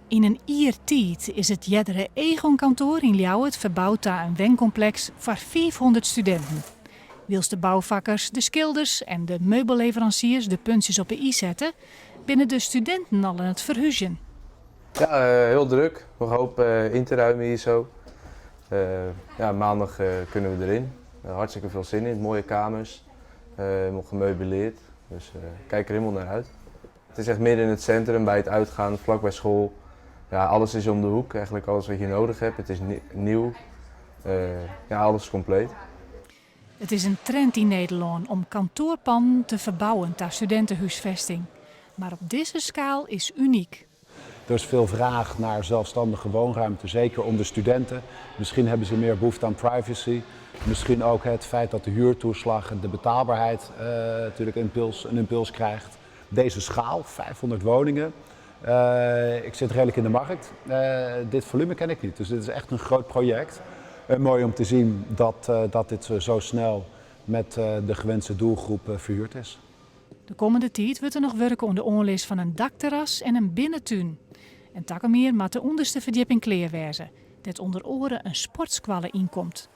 In een iertiet is het Jeddere Egon-kantoor in Ljouwert verbouwd naar een wencomplex voor 500 studenten. Wils de bouwvakkers, de schilders en de meubelleveranciers de puntjes op de i zetten, binnen de studenten al aan het verhuizen. Ja, heel druk. Nog een hoop in te ruimen hier zo. Maandag kunnen we erin. Hartstikke veel zin in. Mooie kamers, helemaal gemeubileerd. Dus kijk er helemaal naar uit. Het is echt midden in het centrum, bij het uitgaan, vlak bij school. Ja, alles is om de hoek, eigenlijk alles wat je nodig hebt. Het is nieuw. Alles is compleet. Het is een trend in Nederland om kantoorpanden te verbouwen ter studentenhuisvesting. Maar op deze schaal is uniek. Er is veel vraag naar zelfstandige woonruimte, zeker onder studenten. Misschien hebben ze meer behoefte aan privacy. Misschien ook het feit dat de huurtoeslag en de betaalbaarheid natuurlijk een impuls krijgt. Deze schaal, 500 woningen. Ik zit redelijk in de markt. Dit volume ken ik niet, dus dit is echt een groot project. Mooi om te zien dat dit zo snel met de gewenste doelgroep verhuurd is. De komende tijd wordt er nog werken aan de aanleg van een dakterras en een binnentuin. En takkenmeer maakt de onderste verdieping kleer wezen, dat onder oren een sportsqualle inkomt.